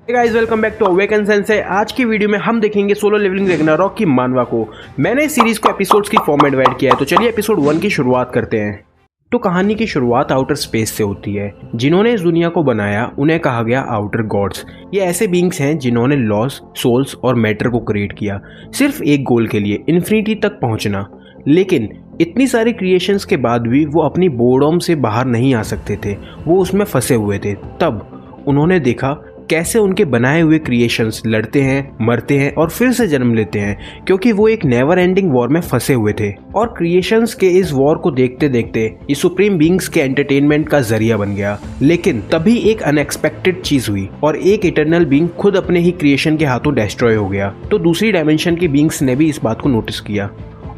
Guys welcome back to Awaken Sensei. आज की video में हम देखेंगे सोलो लेवलिंग रैग्नारॉक की मानवा को। मैंने इस सीरीज को एपिसोड्स की फॉर्मेट डिवाइड किया है, तो चलिए एपिसोड 1 की शुरुआत करते हैं। तो कहानी की शुरुआत आउटर स्पेस से होती है। जिन्होंने इस दुनिया को बनाया उन्हें कहा गया आउटर गॉड्स। ये ऐसे बींग्स हैं जिन्होंने लॉस, सोल्स और मैटर को क्रिएट किया सिर्फ एक गोल के लिए, इन्फिनिटी तक पहुंचना। लेकिन इतनी सारी क्रिएशंस के बाद भी वो अपनी बोर्डम से बाहर नहीं आ सकते थे, वो उसमें फंसे हुए थे। तब उन्होंने देखा कैसे उनके बनाए हुए क्रिएशंस लड़ते हैं, मरते हैं और फिर से जन्म लेते हैं, क्योंकि वो एक नेवर एंडिंग वॉर में फंसे हुए थे। और क्रिएशंस के इस वॉर को देखते देखते ये सुप्रीम बींग्स के एंटरटेनमेंट का जरिया बन गया। लेकिन तभी एक अनएक्सपेक्टेड चीज हुई और एक इटर्नल बींग खुद अपने ही क्रिएशन के हाथों डिस्ट्रॉय हो गया। तो दूसरी डायमेंशन के बींग्स ने भी इस बात को नोटिस किया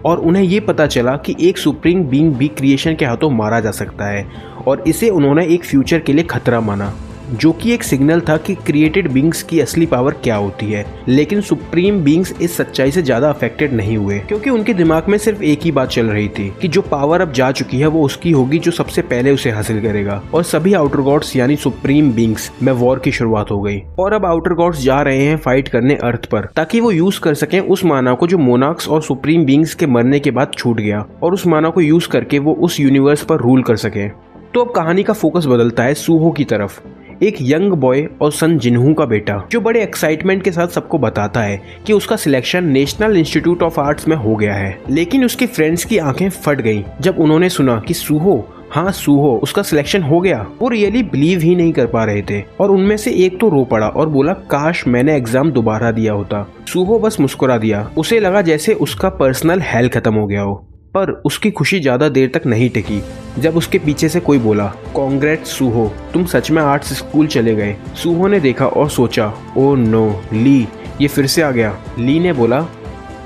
और उन्हें ये पता चला कि एक सुप्रीम बींग भी क्रिएशन के हाथों मारा जा सकता है, और इसे उन्होंने एक फ्यूचर के लिए खतरा माना, जो कि एक सिग्नल था कि क्रिएटेड बींग्स की असली पावर क्या होती है। लेकिन सुप्रीम बींग्स इस सच्चाई से ज्यादा अफेक्टेड नहीं हुए, क्योंकि उनके दिमाग में सिर्फ एक ही बात चल रही थी कि जो पावर अब जा चुकी है वो उसकी होगी जो सबसे पहले उसे हासिल करेगा। और सभी आउटर गॉड्स यानी सुप्रीम बींग्स में वॉर की शुरुआत हो गई। और अब आउटर गॉड्स जा रहे हैं फाइट करने अर्थ पर, ताकि वो यूज कर सकें उस माना को जो मोनार्क्स और सुप्रीम बींग्स के मरने के बाद छूट गया, और उस माना को यूज करके वो उस यूनिवर्स पर रूल कर सके। तो अब कहानी का फोकस बदलता है सूहो की तरफ, एक यंग बॉय और सन जिन्हू का बेटा, जो बड़े एक्साइटमेंट के साथ सबको बताता है कि उसका selection national institute of arts में हो गया है। लेकिन उसके फ्रेंड्स की आंखें फट गईं जब उन्होंने सुना कि सूहो, हाँ सूहो, उसका सिलेक्शन हो गया। वो रियली बिलीव ही नहीं कर पा रहे थे, और उनमें से एक तो रो पड़ा और बोला काश मैंने एग्जाम दोबारा दिया होता। सूहो बस मुस्कुरा दिया। उसे लगा जैसे उसका पर्सनल हेल खत्म हो गया हो। पर उसकी खुशी ज्यादा देर तक नहीं टिकी जब उसके पीछे से कोई बोला, कांग्रेट्स सूहो, तुम सच में आर्ट्स स्कूल चले गए। सूहो ने देखा और सोचा, ओ नो, ली ये फिर से आ गया। ली ने बोला,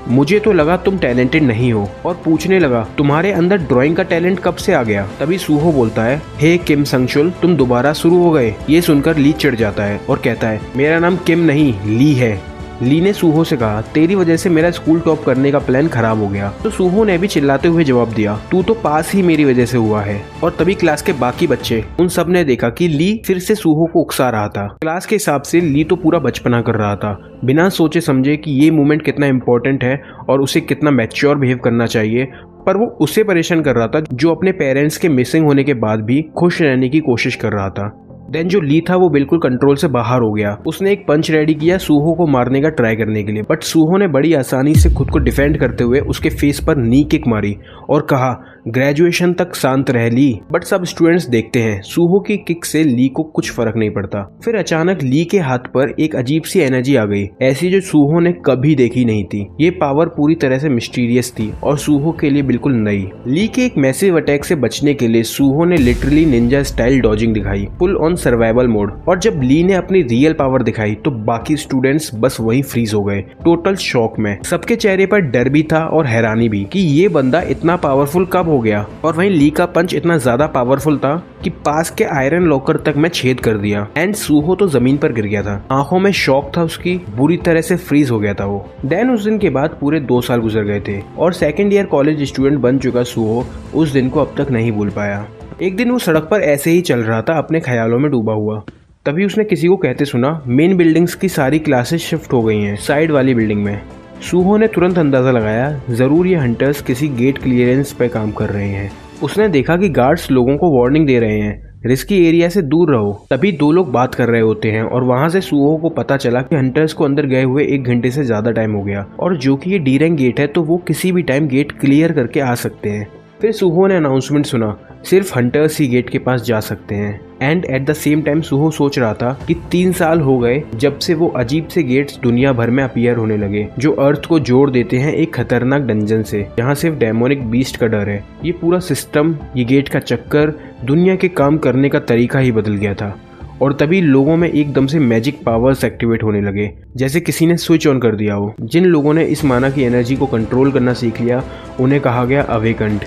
मुझे तो लगा तुम टैलेंटेड नहीं हो, और पूछने लगा, तुम्हारे अंदर ड्राइंग का टैलेंट कब से आ गया। तभी सूहो बोलता है, हे किम संगचुल, तुम दोबारा शुरू हो गए। ये सुनकर ली चिढ़ जाता है और कहता है, मेरा नाम किम नहीं ली है। ली ने सूहो से कहा, तेरी वजह से मेरा स्कूल टॉप करने का प्लान खराब हो गया। तो सूहो ने भी चिल्लाते हुए जवाब दिया, तू तो पास ही मेरी वजह से हुआ है। और तभी क्लास के बाकी बच्चे उन सब ने देखा कि ली फिर से सूहो को उकसा रहा था। क्लास के हिसाब से ली तो पूरा बचपना कर रहा था, बिना सोचे समझे कि ये मोमेंट कितना इंपॉर्टेंट है और उसे कितना मैच्योर बिहेव करना चाहिए। पर वो उसे परेशान कर रहा था जो अपने पेरेंट्स के मिसिंग होने के बाद भी खुश रहने की कोशिश कर रहा था। देन जो ली था वो बिल्कुल कंट्रोल से बाहर हो गया। उसने एक पंच रेडी किया सूहो को मारने का ट्राई करने के लिए, बट सूहो ने बड़ी आसानी से खुद को डिफेंड करते हुए उसके फेस पर नी किक मारी और कहा, ग्रेजुएशन तक शांत रह ली। बट सब स्टूडेंट्स देखते हैं सूहो की किक से ली को कुछ फर्क नहीं पड़ता। फिर अचानक ली के हाथ पर एक अजीब सी एनर्जी आ गई, ऐसी जो सूहो ने कभी देखी नहीं थी। ये पावर पूरी तरह से मिस्टीरियस थी और सूहो के लिए बिल्कुल नई। ली के एक मैसिव अटैक से बचने के लिए सूहो ने लिटरली निंजा स्टाइल डॉजिंग दिखाई, फुल ऑन सर्वाइवल मोड। और जब ली ने अपनी रियल पावर दिखाई तो बाकी स्टूडेंट्स बस वहीं फ्रीज हो गए, टोटल शॉक में। सबके चेहरे पर डर भी था और हैरानी भी कि ये बंदा इतना पावरफुल कब हो गया। और वहीं ली का पंच इतना ज्यादा पावरफुल था कि पास के आयरन लॉकर तक में छेद कर दिया, एंड सूहो तो जमीन पर गिर गया था। आंखों में शॉक था उसकी, बुरी तरह से फ्रीज हो गया था वो। देन उस दिन के बाद पूरे 2 साल गुजर गए थे और सेकेंड ईयर कॉलेज स्टूडेंट बन चुका सूहो उस दिन को अब तक नहीं भूल पाया। एक दिन वो सड़क पर ऐसे ही चल रहा था अपने ख्यालों में डूबा हुआ, तभी उसने किसी को कहते सुना, मेन बिल्डिंग्स की सारी क्लासेस शिफ्ट हो गई हैं साइड वाली बिल्डिंग में। सूहो ने तुरंत अंदाजा लगाया, जरूर ये हंटर्स किसी गेट क्लियरेंस पे काम कर रहे हैं। उसने देखा कि गार्ड्स लोगों को वार्निंग दे रहे हैं, रिस्की एरिया से दूर रहो। तभी 2 लोग बात कर रहे होते हैं और वहां से सूहो को पता चला कि हंटर्स को अंदर गए हुए 1 घंटे से ज्यादा टाइम हो गया, और जो कि ये डी रैंक गेट है तो वो किसी भी टाइम गेट क्लियर करके आ सकते हैं। फिर सूहो ने अनाउंसमेंट सुना, सिर्फ हंटर्स ही गेट के पास जा सकते हैं। And at the same time सूहो सोच रहा था कि 3 साल हो गए जब से वो अजीब से गेट्स दुनिया भर में अपीयर होने लगे, जो अर्थ को जोड़ देते हैं एक खतरनाक डंजन से, जहाँ सिर्फ डेमोनिक बीस्ट का डर है। ये पूरा सिस्टम, ये गेट का चक्कर, दुनिया के काम करने का तरीका ही बदल गया था। और तभी लोगों में एकदम से मैजिक पावर्स एक्टिवेट होने लगे, जैसे किसी ने स्विच ऑन कर दिया हो। जिन लोगों ने इस माना की एनर्जी को कंट्रोल करना सीख लिया उन्हें कहा गया अवेकंड।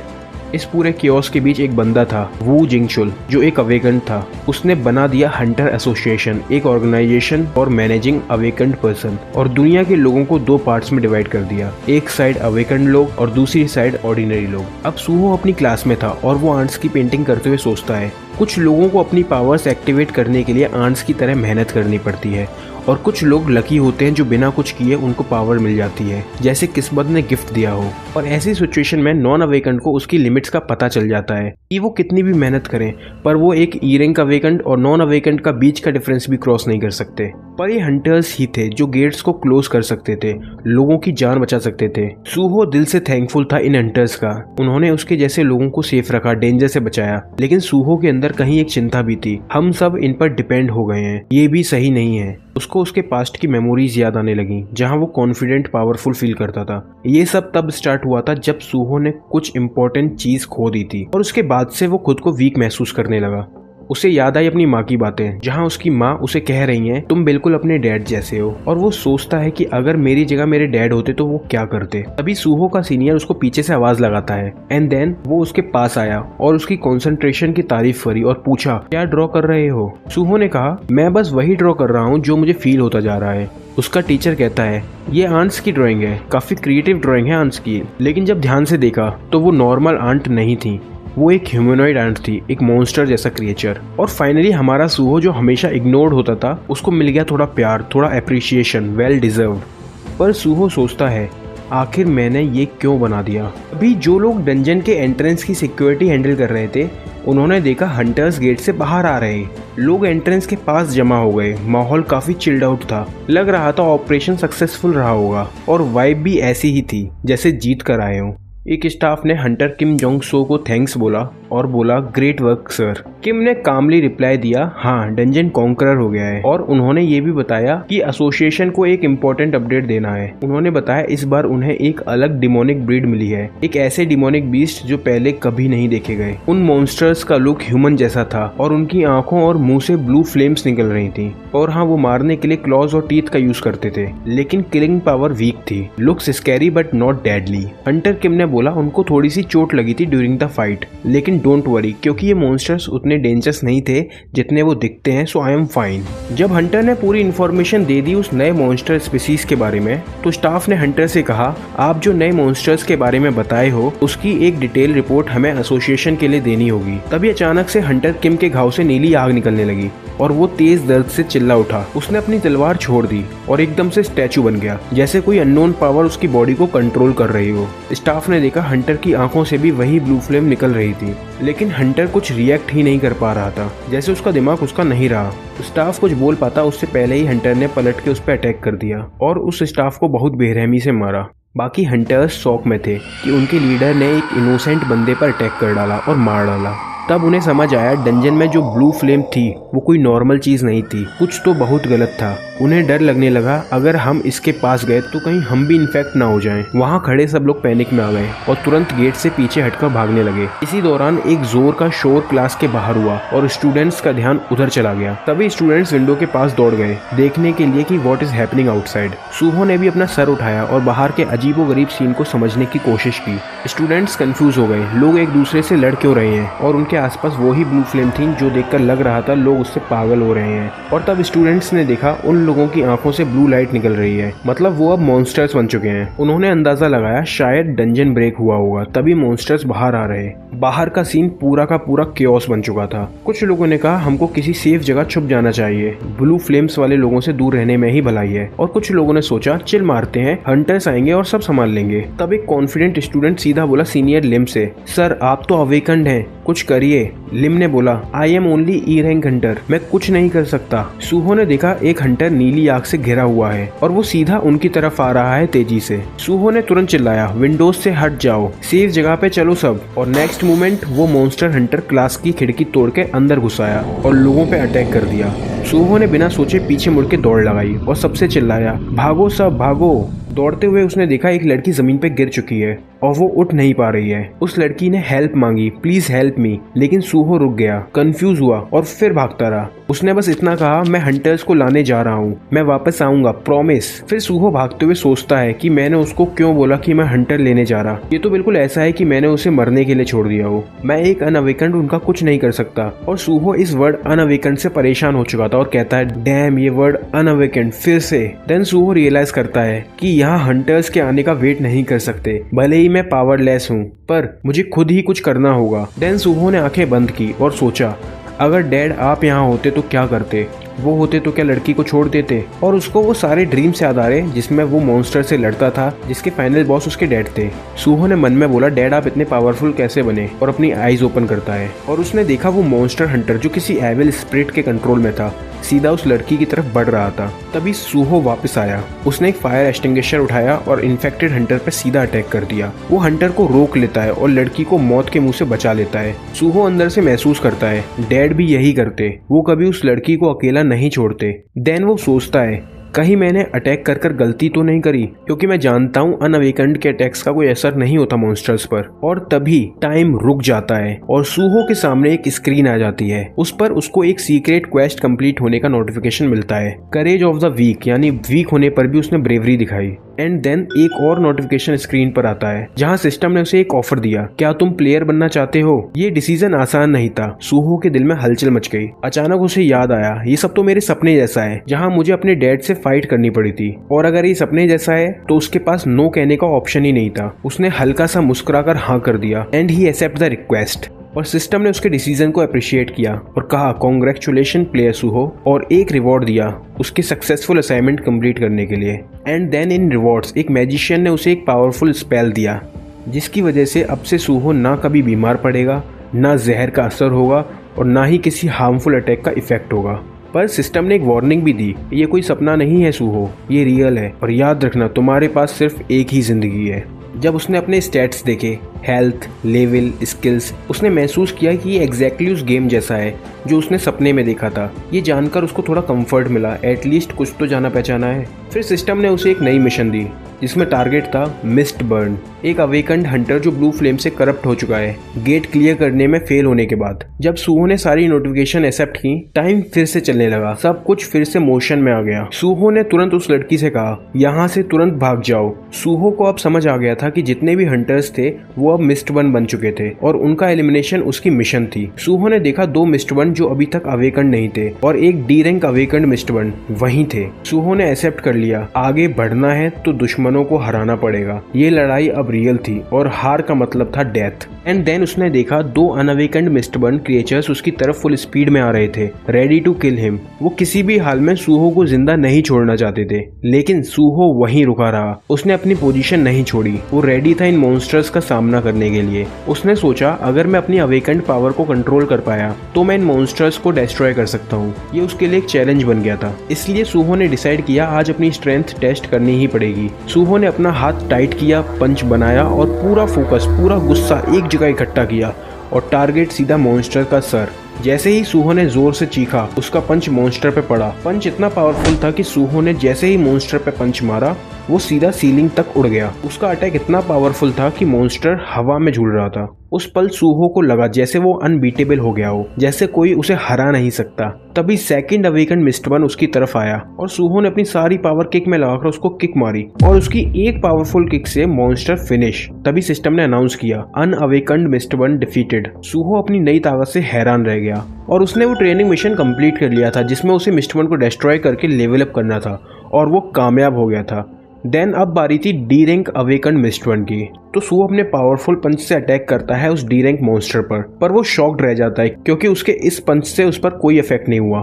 इस पूरे कियोस्क के बीच एक बंदा था, वू जिंगचुल, जो एक अवेकंड था। उसने बना दिया हंटर एसोसिएशन, एक organisation for managing awakened person, और दुनिया के लोगों को 2 पार्ट्स में डिवाइड कर दिया, एक साइड अवेकंड लोग और दूसरी साइड ऑर्डिनरी लोग। अब सूहो अपनी क्लास में था और वो आंट्स की पेंटिंग करते हुए सोचता है, कुछ लोगों को अपनी पावर्स एक्टिवेट करने के लिए आंट्स की तरह मेहनत करनी पड़ती है और कुछ लोग लकी होते हैं जो बिना कुछ किए उनको पावर मिल जाती है, जैसे किस्मत ने गिफ्ट दिया हो। और ऐसी सिचुएशन में नॉन अवेकेंड को उसकी लिमिट्स का पता चल जाता है कि वो कितनी भी मेहनत करें पर वो एक ई रैंक अवेकेंड और नॉन अवेकेंड का बीच का डिफरेंस भी क्रॉस नहीं कर सकते। पर ये हंटर्स ही थे जो गेट्स को क्लोज कर सकते थे, लोगों की जान बचा सकते थे। सूहो दिल से थैंकफुल था इन हंटर्स का, उन्होंने उसके जैसे लोगों को सेफ रखा, डेंजर से बचाया। लेकिन सूहो के अंदर कहीं एक चिंता भी थी, हम सब इन पर डिपेंड हो गए हैं, ये भी सही नहीं है। उसको उसके पास्ट की मेमोरीज याद आने लगी जहां वो कॉन्फिडेंट पावरफुल फील करता था। ये सब तब स्टार्ट हुआ था जब सूहो ने कुछ इंपॉर्टेंट चीज खो दी थी और उसके बाद से वो खुद को वीक महसूस करने लगा। उसे याद आई अपनी माँ की बातें जहाँ उसकी माँ उसे कह रही हैं तुम बिल्कुल अपने डैड जैसे हो, और वो सोचता है कि अगर मेरी जगह मेरे डैड होते तो वो क्या करते। तभी सूहो का सीनियर उसको पीछे से आवाज लगाता है एंड देन वो उसके पास आया और उसकी कंसंट्रेशन की तारीफ करी और पूछा क्या ड्रॉ कर रहे हो। सूहो ने कहा मैं बस वही ड्रॉ कर रहा हूँ जो मुझे फील होता जा रहा है। उसका टीचर कहता है ये आंट्स की ड्राइंग है, काफी क्रिएटिव ड्राइंग है आंट्स की। लेकिन जब ध्यान से देखा तो वो नॉर्मल आंट नहीं थी, वो एक ह्यूमनॉइड आंट थी, एक मॉन्स्टर जैसा क्रिएचर। और फाइनली हमारा सूहो जो हमेशा इग्नोर्ड होता था उसको मिल गया थोड़ा प्यार, थोड़ा एप्रिशिएशन, वेल डिजर्व्ड। पर सूहो सोचता है आखिर मैंने ये क्यों बना दिया। अभी जो लोग डंजन के एंट्रेंस की सिक्योरिटी हैंडल कर रहे थे उन्होंने देखा हंटर्स गेट से बाहर आ रहे। लोग एंट्रेंस के पास जमा हो गए, माहौल काफी चिल्ड आउट था, लग रहा था ऑपरेशन सक्सेसफुल रहा होगा और वाइब भी ऐसी ही थी जैसे जीत कर आए हों। एक स्टाफ ने हंटर किम जोंग सो को थैंक्स बोला और बोला ग्रेट वर्क सर। किम ने कामली रिप्लाई दिया हाँ डंजन कॉन्करर हो गया है। और उन्होंने ये भी बताया कि एसोसिएशन को एक इम्पोर्टेंट अपडेट देना है। उन्होंने बताया इस बार उन्हें एक अलग डिमोनिक ब्रीड मिली है, एक ऐसे डिमोनिक बीस्ट जो पहले कभी नहीं देखे गए। उन मॉन्स्टर्स का लुक ह्यूमन जैसा था और उनकी आंखों और मुंह से ब्लू फ्लेम्स निकल रही थी। और हाँ वो मारने के लिए क्लॉज और टीथ का यूज करते थे, लेकिन किलिंग पावर वीक थी। Looks scary but not deadly. Hunter Kim ने बोला उनको थोड़ी सी चोट लगी थी ड्यूरिंग द फाइट, लेकिन डोंट वरी क्योंकि ये मॉन्स्टर्स उतने डेंजरस नहीं थे जितने वो दिखते हैं, सो आई एम फाइन। जब हंटर ने पूरी इन्फॉर्मेशन दे दी उस नए मॉन्स्टर स्पीसीज के बारे में तो स्टाफ ने हंटर से कहा आप जो नए मॉन्स्टर्स के बारे में बताए हो उसकी एक डिटेल रिपोर्ट हमें एसोसिएशन के लिए देनी होगी। तभी अचानक से हंटर किम के घाव से नीली आग निकलने लगी और वो तेज दर्द से चिल्ला उठा। उसने अपनी तलवार छोड़ दी और एकदम से स्टैचू बन गया, जैसे कोई अननोन पावर उसकी बॉडी को कंट्रोल कर रही हो। स्टाफ ने देखा हंटर की आंखों से भी वही ब्लू फ्लेम निकल रही थी, लेकिन हंटर कुछ रिएक्ट ही नहीं कर पा रहा था, जैसे उसका दिमाग उसका नहीं रहा। स्टाफ कुछ बोल पाता उससे पहले ही हंटर ने पलट के उस पर अटैक कर दिया और उस स्टाफ को बहुत बेरहमी से मारा। बाकी हंटर्स शॉक में थे कि उनके लीडर ने एक इनोसेंट बंदे पर अटैक कर डाला और मार डाला। तब उन्हें समझ आया डंजन में जो ब्लू फ्लेम थी वो कोई नॉर्मल चीज नहीं थी, कुछ तो बहुत गलत था। उन्हें डर लगने लगा अगर हम इसके पास गए तो कहीं हम भी इन्फेक्ट ना हो जाएं। वहाँ खड़े सब लोग पैनिक में आ गए और तुरंत गेट से पीछे हटकर भागने लगे। इसी दौरान एक जोर का शोर क्लास के बाहर हुआ और स्टूडेंट्स का ध्यान उधर चला गया। तभी स्टूडेंट्स विंडो के पास दौड़ गए देखने के लिए कि व्हाट इज हैपनिंग आउटसाइड। सूहो ने भी अपना सर उठाया और बाहर के अजीबोगरीब सीन को समझने की कोशिश की। स्टूडेंट्स कंफ्यूज हो गए, लोग एक दूसरे से लड़ क्यों रहे हैं और उनके आसपास वही ब्लू फ्लेम थी जो देखकर लग रहा था लोग उससे पागल हो रहे हैं। और तब स्टूडेंट्स ने देखा उन लोगों की आंखों से ब्लू लाइट निकल रही है, मतलब वो अब मॉन्स्टर्स बन चुके हैं। उन्होंने अंदाजा लगाया शायद डंजन ब्रेक हुआ होगा, तभी मॉन्स्टर्स बाहर आ रहे। बाहर का सीन पूरा का पूरा क्योस बन चुका था। कुछ लोगों ने कहा हमको किसी सेफ जगह छुप जाना चाहिए, ब्लू फ्लेम्स वाले लोगों से दूर रहने में ही भलाई है। और कुछ लोगों ने सोचा चिल मारते हैं, हंटर्स आएंगे और सब संभाल लेंगे। तब एक कॉन्फिडेंट स्टूडेंट सीधा बोला सीनियर लिम से सर आप तो अवेकन्ड हैं, कुछ करिए। लिम ने बोला I am only E rank Hunter, मैं कुछ नहीं कर सकता। सूहो ने देखा एक हंटर नीली आग से घिरा हुआ है और वो सीधा उनकी तरफ आ रहा है तेजी से। सूहो ने तुरंत चिल्लाया विंडोज से हट जाओ, सेफ जगह पे चलो सब। और नेक्स्ट मोमेंट वो मॉन्स्टर हंटर क्लास की खिड़की तोड़ के अंदर घुस आया और लोगों पे अटैक कर दिया। सूहो ने बिना सोचे पीछे मुड़ के दौड़ लगाई और सबसे चिल्लाया भागो सब भागो। दौड़ते हुए उसने देखा एक लड़की जमीन पे गिर चुकी है और वो उठ नहीं पा रही है। उस लड़की ने हेल्प मांगी प्लीज हेल्प मी, लेकिन सूहो रुक गया, कंफ्यूज हुआ और फिर भागता रहा। उसने बस इतना कहा मैं हंटर्स को लाने जा रहा हूँ, मैं वापस आऊंगा प्रॉमिस। फिर सूहो भागते हुए सोचता है कि मैंने उसको क्यों बोला कि मैं हंटर लेने जा रहा। ये तो बिल्कुल ऐसा है कि मैंने उसे मरने के लिए छोड़ दिया हो। मैं एक अनअवेकन्ड उनका कुछ नहीं कर सकता। और सूहो इस वर्ड अनअवेकन्ड से परेशान हो चुका था और कहता है डैम ये वर्ड अनअवेकन्ड फिर से। देन सूहो रियलाइज करता है कि यहाँ हंटर्स के आने का वेट नहीं कर सकते, भले ही मैं पावरलेस हूँ पर मुझे खुद ही कुछ करना होगा। देन सूहो ने आंखें बंद की और सोचा अगर डैड आप यहाँ होते तो क्या करते। वो होते तो क्या लड़की को छोड़ देते। और उसको वो सारे ड्रीम्स याद आ रहे जिसमें वो मॉन्स्टर से लड़ता था, जिसके फाइनल बॉस उसके डैड थे। सूहो ने मन में बोला, डैड आप इतने पावरफुल कैसे बने, और अपनी आईज ओपन करता है और उसने देखा वो मॉन्स्टर हंटर जो किसी एविल स्पिरिट के कंट्रोल में था सीधा उस लड़की की तरफ बढ़ रहा था। तभी सूहो वापस आया। उसने एक फायर एक्सटिंग्विशर उठाया और इन्फेक्टेड हंटर पर सीधा अटैक कर दिया। वो हंटर को रोक लेता है और लड़की को मौत के मुंह से बचा लेता है। सूहो अंदर से महसूस करता है डैड भी यही करते, वो कभी उस लड़की को अकेला नहीं छोड़ते। देन वो सोचता है कहीं मैंने अटैक कर गलती तो नहीं करी, क्योंकि मैं जानता हूँ अनअवेकन्ड के अटैक्स का कोई असर नहीं होता मॉन्स्टर्स पर। और तभी टाइम रुक जाता है और सूहो के सामने एक स्क्रीन आ जाती है। उस पर उसको एक सीक्रेट क्वेस्ट कंप्लीट होने का नोटिफिकेशन मिलता है। करेज ऑफ द वीक, यानी वीक होने पर भी उसने ब्रेवरी दिखाई। एंड देन एक और नोटिफिकेशन स्क्रीन पर आता है जहां सिस्टम ने उसे एक ऑफर दिया, क्या तुम प्लेयर बनना चाहते हो। ये डिसीजन आसान नहीं था। सूहो के दिल में हलचल मच गई। अचानक उसे याद आया ये सब तो मेरे सपने जैसा है, जहां मुझे अपने डैड से फाइट करनी पड़ी थी, और अगर ये सपने जैसा है तो उसके पास नो कहने का ऑप्शन ही नहीं था। उसने हल्का सा मुस्कुराकर हाँ कर दिया and he accept the request. और सिस्टम ने उसके डिसीजन को अप्रिशिएट किया और कहा कांग्रेचुलेशन प्लेयर सूहो, और एक रिवॉर्ड दिया उसके सक्सेसफुल असाइनमेंट कंप्लीट करने के लिए। एंड देन इन रिवॉर्ड्स एक मैजिशियन ने उसे एक पावरफुल स्पेल दिया, जिसकी वजह से अब से सूहो ना कभी बीमार पड़ेगा, ना जहर का असर होगा और ना ही किसी हार्मफुल अटैक का इफेक्ट होगा। पर सिस्टम ने एक वार्निंग भी दी, ये कोई सपना नहीं है सूहो, ये रियल है, और याद रखना तुम्हारे पास सिर्फ एक ही जिंदगी है। जब उसने अपने स्टैट्स देखे, हेल्थ, लेवल, स्किल्स, उसने महसूस किया कि ये एग्जैक्टली उस गेम जैसा है जो उसने सपने में देखा था। ये जानकर उसको थोड़ा कंफर्ट मिला, एटलीस्ट कुछ तो जाना पहचाना है। फिर सिस्टम ने उसे एक नई मिशन दी जिसमें टारगेट था मिस्ट बर्न, एक अवेकन्ड हंटर जो ब्लू फ्लेम से करप्ट हो चुका है गेट क्लियर करने में फेल होने के बाद। जब सूहो ने सारी नोटिफिकेशन एक्सेप्ट की, टाइम फिर से चलने लगा, सब कुछ फिर से मोशन में आ गया। सूहो ने तुरंत उस लड़की से कहा यहाँ से तुरंत भाग जाओ। सूहो को अब समझ आ गया था कि जितने भी हंटर्स थे वो अब मिस्ट बर्न बन चुके थे और उनका एलिमिनेशन उसकी मिशन थी। सूहो ने देखा दो मिस्ट बर्न जो अभी तक अवेकन्ड नहीं थे और एक D rank awakened mist burn वहीं थे। सूहो ने एक्सेप्ट कर लिया, आगे बढ़ना है तो दुश्मनों को हराना पड़ेगा। ये लड़ाई अब रियल थी और हार का मतलब था डेथ। एंड देन उसने देखा दो अनअवेकन्ड मिस्ट बर्न क्रिएचर्स उसकी तरफ फुल स्पीड में आ रहे थे, रेडी टू किल हिम। वो किसी भी हाल में सूहो को जिंदा नहीं छोड़ना चाहते थे, लेकिन सूहो वहीं रुका रहा। उसने अपनी पोजीशन नहीं छोड़ी, वो रेडी था इन मॉन्स्टर्स का सामना करने के लिए। उसने सोचा अगर मैं अपनी अवेकन्ड पावर को कंट्रोल कर पाया तो मैं इन मॉन्स्टर्स को डिस्ट्रॉय कर सकता हूँ। ये उसके लिए एक चैलेंज बन गया था, इसलिए सूहो ने डिसाइड किया आज अपनी स्ट्रेंथ टेस्ट करनी ही पड़ेगी। सूहो ने अपना हाथ टाइट किया, पंच बनाया और पूरा फोकस, पूरा गुस्सा एक जगह इकट्ठा किया और टारगेट सीधा मॉन्स्टर का सर। जैसे ही सूहो ने जोर से चीखा, उसका पंच मॉन्स्टर पे पड़ा। पंच इतना पावरफुल था कि सूहो ने जैसे ही मॉन्स्टर पे पंच मारा वो सीधा सीलिंग तक उड़ गया। उसका अटैक इतना पावरफुल था कि मॉन्स्टर हवा में झूल रहा था। उस पल सूहो को लगा जैसे वो अनबीटेबल हो गया हो, जैसे कोई उसे हरा नहीं सकता। तभी सेकंड अवेकन्ड मिस्ट बर्न उसकी तरफ आया और सूहो ने अपनी सारी पावर किक में लगाकर उसको किक मारी और उसकी एक पावरफुल किक से मॉन्स्टर फिनिश। तभी सिस्टम ने अनाउंस किया अनअवेकन्ड मिस्ट बर्न डिफीटेड। सूहो अपनी नई ताकत से हैरान रह गया और उसने वो ट्रेनिंग मिशन कंप्लीट कर लिया था जिसमें उसे मिस्ट बर्न को डिस्ट्रॉय करके लेवल अप करना था और वो कामयाब हो गया था। देन अब बारी थी D rank awakened mist burn की। तो सूहो अपने पावरफुल पंच से अटैक करता है उस डी रैंक मॉन्स्टर पर वो शॉक्ड रह जाता है क्योंकि उसके इस पंच से उस पर कोई इफेक्ट नहीं हुआ।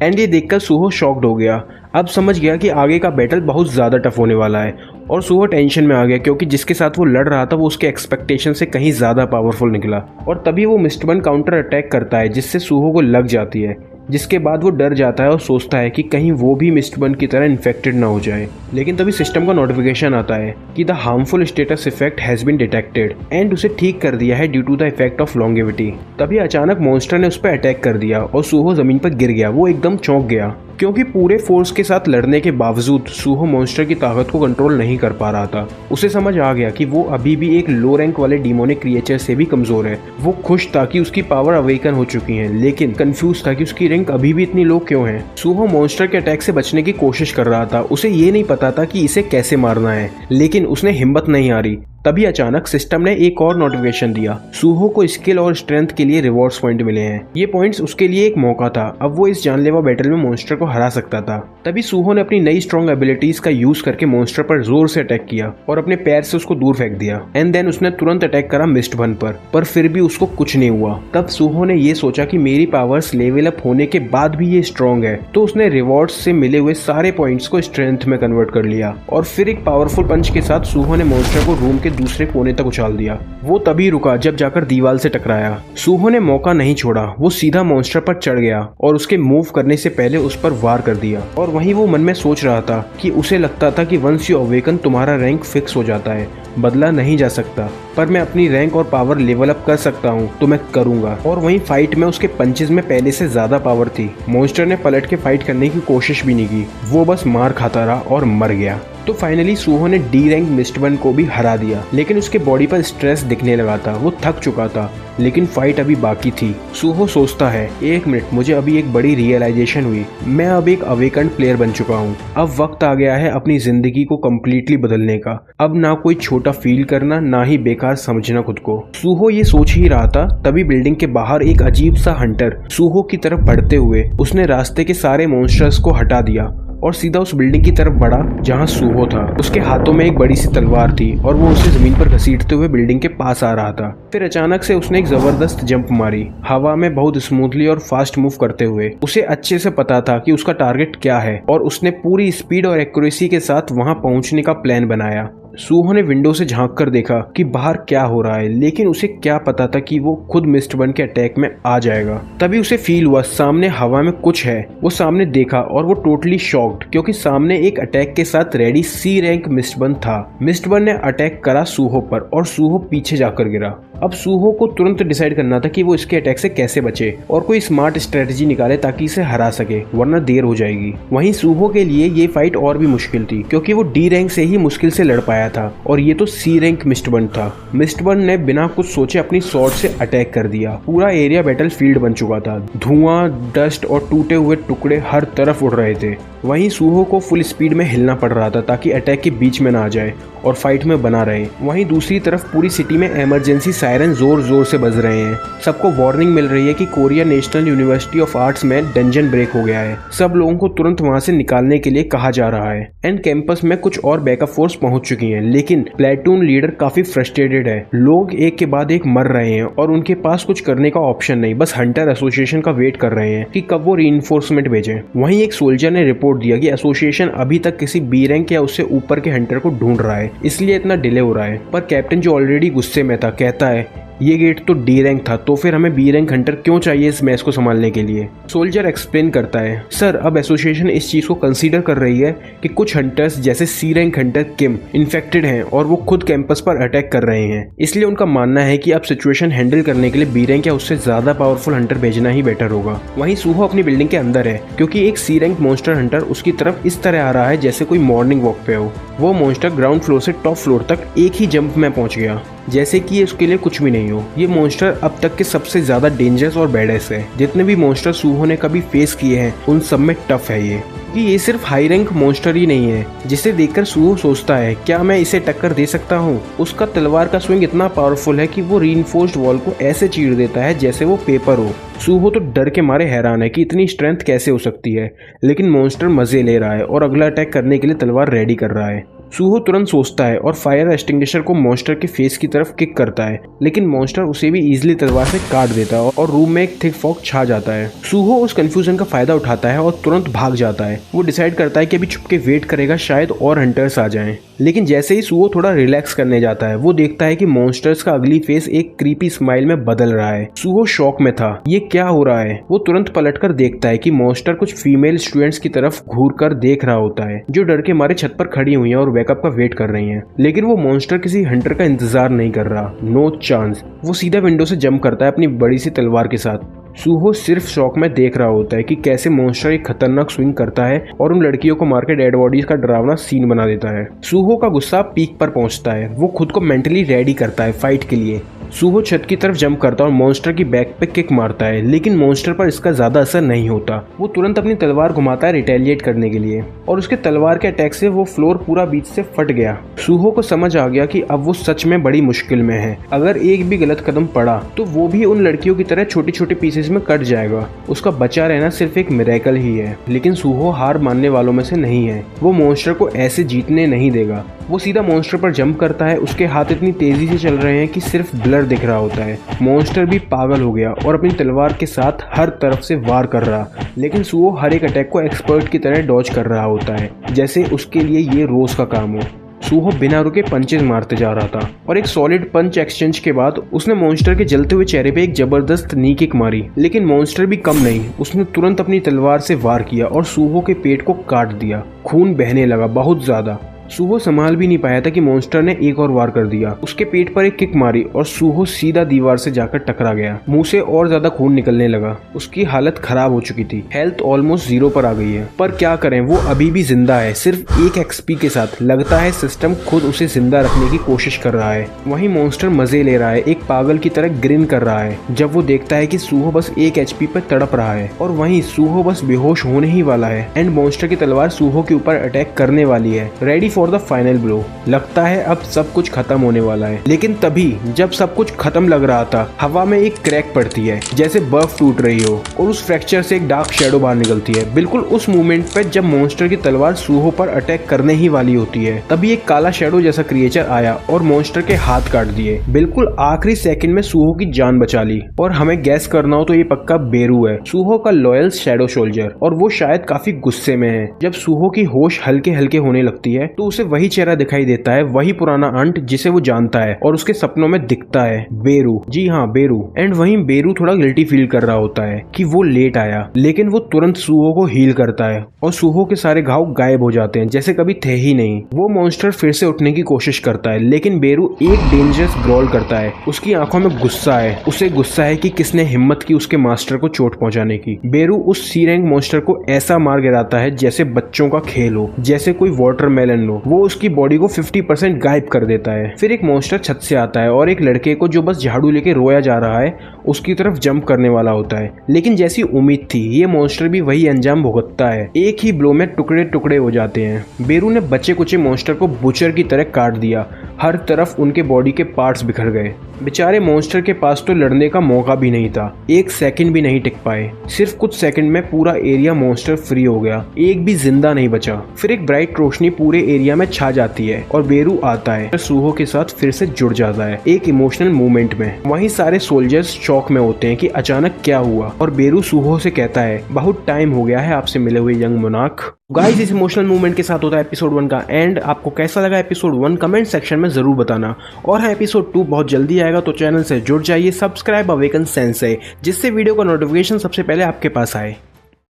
एंड ये देखकर सूहो शॉक्ड हो गया, अब समझ गया कि आगे का बैटल बहुत ज़्यादा टफ होने वाला है। और सूहो टेंशन में आ गया क्योंकि जिसके साथ वो लड़ रहा था वो उसके एक्सपेक्टेशन से कहीं ज़्यादा पावरफुल निकला। और तभी वो मिस्ट बर्न काउंटर अटैक करता है जिससे सूहो को लग जाती है, जिसके बाद वो डर जाता है और सोचता है कि कहीं वो भी मिस्ट बर्न की तरह इन्फेक्टेड ना हो जाए। लेकिन तभी सिस्टम का नोटिफिकेशन आता है कि the harmful status effect has been detected and उसे ठीक कर दिया है due to the effect of longevity. तभी अचानक मॉन्स्टर ने उस पर अटैक कर दिया और सूहो जमीन पर गिर गया। वो एकदम चौंक गया क्योंकि पूरे फोर्स के साथ लड़ने के बावजूद सूहो मॉन्स्टर की ताकत को कंट्रोल नहीं कर पा रहा था। उसे समझ आ गया कि वो अभी भी एक लो रैंक वाले डिमोनिक क्रिएचर से भी कमजोर है। वो खुश था कि उसकी पावर अवेकन हो चुकी है, लेकिन कंफ्यूज था कि उसकी रैंक अभी भी इतनी लो क्यों है। सूहो मॉन्स्टर के अटैक से बचने की कोशिश कर रहा था। उसे ये नहीं पता था कि इसे कैसे मारना है, लेकिन उसने हिम्मत नहीं हारी। तभी अचानक सिस्टम ने एक और नोटिफिकेशन दिया। सूहो को स्किल और स्ट्रेंथ के लिए रिवॉर्ड्स पॉइंट मिले हैं। ये पॉइंट्स उसके लिए एक मौका था, अब वो इस जानलेवा बैटल में मॉन्स्टर को हरा सकता था। तभी सूहो ने अपनी नई स्ट्रॉन्ग एबिलिटीज का यूज करके मॉन्स्टर पर जोर से अटैक किया और अपने पैर से उसको दूर फेंक दिया। एंड देन उसने तुरंत अटैक करा मिस्ट बन पर फिर भी उसको कुछ नहीं हुआ। तब सूहो ने ये सोचा कि मेरी पावर्स लेवल अप होने के बाद भी ये स्ट्रॉन्ग है, तो उसने रिवॉर्ड्स से मिले हुए सारे पॉइंट्स को स्ट्रेंथ में कन्वर्ट कर लिया और फिर एक पावरफुल पंच के साथ सूहो ने मॉन्स्टर को रूम के दूसरे कोने तक उछाल दिया। वो तभी रुका जब जाकर दीवार से टकराया। सूहो ने मौका नहीं छोड़ा, वो सीधा मॉन्स्टर पर चढ़ गया और उसके मूव करने से पहले उस पर वार कर दिया। और वहीं वो मन में सोच रहा था कि उसे लगता था कि वंस यू अवेकन तुम्हारा रैंक फिक्स हो जाता है, बदला नहीं जा सकता, पर मैं अपनी रैंक और पावर लेवल अप कर सकता हूँ तो मैं करूंगा। और वहीं फाइट में उसके पंचेस में पहले से ज्यादा पावर थी। मॉन्स्टर ने पलट के फाइट करने की कोशिश भी नहीं की, वो बस मार खाता रहा और मर गया। तो फाइनली सूहो ने डी रैंक मिस्टबन को भी हरा दिया, लेकिन उसके बॉडी पर स्ट्रेस दिखने लगा था, वो थक चुका था, लेकिन फाइट अभी बाकी थी। सूहो सोचता है, एक मिनट, मुझे अभी एक बड़ी रियलाइजेशन हुई, मैं अब एक अवेकन्ड प्लेयर बन चुका हूँ। अब वक्त आ गया है अपनी जिंदगी को कम्प्लीटली बदलने का। अब ना कोई छोटा फील करना, ना ही बेकार समझना खुद को। सूहो ये सोच ही रहा था, तभी बिल्डिंग के बाहर एक अजीब सा हंटर सूहो की तरफ बढ़ते हुए उसने रास्ते के सारे मॉन्स्टर्स को हटा दिया और सीधा उस बिल्डिंग की तरफ बढ़ा जहां सूहो था। उसके हाथों में एक बड़ी सी तलवार थी और वो उसे जमीन पर घसीटते हुए बिल्डिंग के पास आ रहा था। फिर अचानक से उसने एक जबरदस्त जंप मारी, हवा में बहुत स्मूथली और फास्ट मूव करते हुए। उसे अच्छे से पता था कि उसका टारगेट क्या है और उसने पूरी स्पीड और एक्यूरेसी के साथ वहां पहुंचने का प्लान बनाया। सूहो ने विंडो से झांक कर देखा कि बाहर क्या हो रहा है, लेकिन उसे क्या पता था कि वो खुद मिस्ट बन के अटैक में आ जाएगा। तभी उसे फील हुआ सामने हवा में कुछ है। वो सामने देखा और वो टोटली शॉक्ड, क्योंकि सामने एक अटैक के साथ रेडी सी रैंक मिस्ट बन था। मिस्ट बन ने अटैक करा सूहो पर और सूहो पीछे जाकर गिरा। अब सूहो को तुरंत डिसाइड करना था कि वो इसके अटैक से कैसे बचे और कोई स्मार्ट स्ट्रेटजी निकाले ताकि इसे हरा सके, वरना देर हो जाएगी। वहीं सूहो के लिए ये फाइट और भी मुश्किल थी, क्योंकि वो डी रैंक से ही मुश्किल से लड़ पाया था और ये तो सी रैंक मिस्टबर्न था। मिस्टबर्न ने बिना कुछ सोचे अपनी स्वॉर्ड से अटैक कर दिया। पूरा एरिया बैटल फील्ड बन चुका था, धुआं, डस्ट और टूटे हुए टुकड़े हर तरफ उड़ रहे थे। वहीं सूहो को फुल स्पीड में हिलना पड़ रहा था ताकि अटैक के बीच में ना आ जाए और फाइट में बना रहे। वहीं दूसरी तरफ पूरी सिटी में इमरजेंसी सायरन जोर जोर से बज रहे हैं। सबको वार्निंग मिल रही है कि Korea national university of arts में डंजन ब्रेक हो गया है। सब लोगों को तुरंत वहां से निकालने के लिए कहा जा रहा है। एंड कैंपस में कुछ और बैकअप फोर्स पहुंच चुकी हैं, लेकिन प्लेटून लीडर काफी फ्रस्ट्रेटेड है। लोग एक के बाद एक मर रहे हैं और उनके पास कुछ करने का ऑप्शन नहीं, बस हंटर एसोसिएशन का वेट कर रहे हैं कि कब वो रीइंफोर्समेंट भेजें। वहीं एक सोल्जर ने रिपोर्ट दिया कि एसोसिएशन अभी तक किसी बी रैंक या उससे ऊपर के हंटर को ढूंढ रहा है, इसलिए इतना डिले हो रहा है। पर कैप्टन, जो ऑलरेडी गुस्से में था, कहता है ये गेट तो डी रैंक था, तो फिर हमें बी रैंक हंटर क्यों चाहिए इस मैच को संभालने के लिए। सोल्जर एक्सप्लेन करता है, सर अब एसोसिएशन इस चीज को कंसीडर कर रही है कि कुछ हंटर्स जैसे सी रैंक हंटर किम इन्फेक्टेड हैं और वो खुद कैंपस पर अटैक कर रहे हैं, इसलिए उनका मानना है कि अब सिचुएशन हैंडल करने के लिए बी रैंक या उससे ज्यादा पावरफुल हंटर भेजना ही बेटर होगा। वहीं सूहो अपनी बिल्डिंग के अंदर है, क्योंकि एक सी रैंक मॉन्स्टर हंटर उसकी तरफ इस तरह आ रहा है जैसे कोई मॉर्निंग वॉक पे हो। वो मॉन्स्टर ग्राउंड फ्लोर से टॉप फ्लोर तक एक ही जंप में पहुंच गया, जैसे कि ये उसके लिए कुछ भी नहीं हो। ये मॉन्स्टर अब तक के सबसे ज्यादा डेंजरस और बैडेस है। जितने भी मॉन्स्टर सूहो ने कभी फेस किए हैं उन सब में टफ है ये, कि ये सिर्फ हाई रैंक मॉन्स्टर ही नहीं है, जिसे देखकर सूहो सोचता है क्या मैं इसे टक्कर दे सकता हूँ। उसका तलवार का स्विंग इतना पावरफुल है कि वो रीइंफोर्स्ड वॉल को ऐसे चीर देता है जैसे वो पेपर हो। सूहो तो डर के मारे हैरान है कि इतनी स्ट्रेंथ कैसे हो सकती है, लेकिन मॉन्स्टर मजे ले रहा है और अगला अटैक करने के लिए तलवार रेडी कर रहा है। सूहो तुरंत सोचता है और फायर एक्सटिंग्विशर को मॉन्स्टर के फेस की तरफ किक करता है, लेकिन मॉन्स्टर उसे भी इजीली तलवार से काट देता है और रूम में एक थिक फॉग छा जाता है। सूहो उस कंफ्यूजन का फायदा उठाता है और तुरंत भाग जाता है। वो डिसाइड करता है कि अभी छुप के वेट करेगा, शायद और हंटर्स आ जाएं। लेकिन जैसे ही सूहो थोड़ा रिलैक्स करने जाता है, वो देखता है कि मॉन्स्टर्स का अगली फेस एक क्रीपी स्माइल में बदल रहा है। सूहो शॉक में था, ये क्या हो रहा है। वो तुरंत पलटकर देखता है कि मॉन्स्टर कुछ फीमेल स्टूडेंट्स की तरफ घूर कर देख रहा होता है, जो डर के मारे छत पर खड़ी हुई हैं और बैकअप का वेट कर रही हैं। लेकिन वो मॉन्स्टर किसी हंटर का इंतजार नहीं कर रहा, नो चांस। वो सीधा विंडो से जंप करता है अपनी बड़ी सी तलवार के साथ। सूहो सिर्फ शॉक में देख रहा होता है कि कैसे मॉन्स्टर एक खतरनाक स्विंग करता है और उन लड़कियों को मार के डेड बॉडीज का डरावना सीन बना देता है। सूहो का गुस्सा पीक पर पहुंचता है। वो खुद को मेंटली रेडी करता है फाइट के लिए। सूहो छत की तरफ जंप करता है और मॉन्स्टर की बैक पे किक मारता है, लेकिन मॉन्स्टर पर इसका ज्यादा असर नहीं होता। वो तुरंत अपनी तलवार घुमाता है रिटेलिएट करने के लिए और उसके तलवार के अटैक से वो फ्लोर पूरा बीच से फट गया। सूहो को समझ आ गया कि अब वो सच में बड़ी मुश्किल में है। अगर एक भी गलत कदम पड़ा तो वो भी उन लड़कियों की तरह छोटे छोटे पीसेस में कट जाएगा। उसका बचा रहना सिर्फ एक मिरेकल ही है। लेकिन सूहो हार मानने वालों में से नहीं है। वो मॉन्स्टर को ऐसे जीतने नहीं देगा। वो सीधा मॉन्स्टर पर जंप करता है। उसके हाथ इतनी तेजी से चल रहे हैं कि सिर्फ ब्लर दिख रहा होता है। मॉन्स्टर भी पागल हो गया और अपनी तलवार के साथ हर तरफ से वार कर रहा, लेकिन सूहो हर एक अटैक को एक्सपर्ट की तरह डॉज कर रहा होता है, जैसे उसके लिए ये रोज का काम हो। सूहो बिना रुके पंचेस मारते जा रहा था और एक सॉलिड पंच एक्सचेंज के बाद उसने मॉन्स्टर के जलते हुए चेहरे पे एक जबरदस्त नी किक मारी। लेकिन मॉन्स्टर भी कम नहीं, उसने तुरंत अपनी तलवार से वार किया और सूहो के पेट को काट दिया। खून बहने लगा बहुत ज्यादा। सूहो संभाल भी नहीं पाया था कि मॉन्स्टर ने एक और वार कर दिया। उसके पेट पर एक किक मारी और सूहो सीधा दीवार से जाकर टकरा गया। मुंह से और ज्यादा खून निकलने लगा। उसकी हालत खराब हो चुकी थी। हेल्थ ऑलमोस्ट 0 पर आ गई है। पर क्या करें, वो अभी भी जिंदा है, सिर्फ 1 XP के साथ। लगता है सिस्टम खुद उसे जिंदा रखने की कोशिश कर रहा है। वहीं मॉन्स्टर मजे ले रहा है, एक पागल की तरह ग्रिन कर रहा है जब वो देखता है कि सूहो बस 1 HP पे तड़प रहा है और वहीं सूहो बस बेहोश होने ही वाला है एंड मॉन्स्टर की तलवार सूहो के ऊपर अटैक करने वाली है, ready for the final blow. लगता है अब सब कुछ खत्म होने वाला है। लेकिन तभी जब सब कुछ खत्म लग रहा था, हवा में एक क्रैक पड़ती है जैसे बर्फ टूट रही हो और उस फ्रैक्चर से एक डार्क शैडो बाहर निकलती है। बिल्कुल उस मोमेंट पे जब मॉन्स्टर की तलवार सूहो पर अटैक करने ही वाली होती है, तभी एक काला शैडो जैसा क्रिएचर आया और मॉन्स्टर के हाथ काट दिए। बिल्कुल आखिरी सेकंड में सूहो की जान बचा ली। और हमें गैस करना हो तो ये पक्का बेरू है, सूहो का लॉयल शैडो सोल्जर, और वो शायद काफी गुस्से में है। जब सूहो की होश हल्के हल्के होने लगती है तो उसे वही चेहरा दिखाई देता है, वही पुराना अंट जिसे वो जानता है और उसके सपनों में दिखता है, बेरू। जी हाँ, बेरू। एंड वहीं बेरू थोड़ा गिल्टी फील कर रहा होता है कि वो लेट आया, लेकिन वो तुरंत सूहो को हील करता है और सूहो के सारे घाव गायब हो जाते हैं जैसे कभी थे ही नहीं। वो मॉन्स्टर फिर से उठने की कोशिश करता है, लेकिन बेरू एक डेंजरस ग्रॉल करता है। उसकी आंखों में गुस्सा है। उसे गुस्सा है कि किसने हिम्मत की उसके मास्टर को चोट पहुंचाने की। बेरू उस सी रैंक मॉन्स्टर को ऐसा मार गिराता है जैसे बच्चों का खेल हो, जैसे कोई वाटरमेलन हो। वो उसकी बॉडी को 50% गायब कर देता है। फिर एक मॉन्स्टर छत से आता है और एक लड़के को जो बस झाड़ू लेके रोया जा रहा है उसकी तरफ जंप करने वाला होता है। लेकिन जैसी उम्मीद थी, ये मॉन्स्टर भी वही अंजाम भुगतता है। एक ही ब्लो में टुकड़े टुकड़े हो जाते हैं। बेरू ने बच्चे कुचे मॉन्स्टर को बुचर की तरह काट दिया। हर तरफ उनके बॉडी के पार्ट्स बिखर गए। बेचारे मॉन्स्टर के पास तो लड़ने का मौका भी नहीं था। 1 सेकंड भी नहीं टिक पाए। सिर्फ कुछ सेकंड में पूरा एरिया मॉन्स्टर फ्री हो गया, एक भी जिंदा नहीं बचा। फिर एक ब्राइट रोशनी पूरे एरिया में छा जाती है और बेरू आता है, सूहो के साथ फिर से जुड़ जाता है एक इमोशनल मूवमेंट में। वहीं सारे सोल्जर्स शॉक में होते हैं कि अचानक क्या हुआ और बेरू सूहो से कहता है, बहुत टाइम हो गया है आपसे मिले हुए यंग मोनार्क। गाइस, इस इमोशनल मूवमेंट के साथ होता है एपिसोड 1 का एंड। आपको कैसा लगा एपिसोड 1 कमेंट सेक्शन में जरूर बताना। और हाँ, एपिसोड 2 बहुत जल्दी आएगा तो चैनल से जुड़ जाइए, सब्सक्राइब अवेकन सेंसेई, जिससे वीडियो का नोटिफिकेशन सबसे पहले आपके पास आए।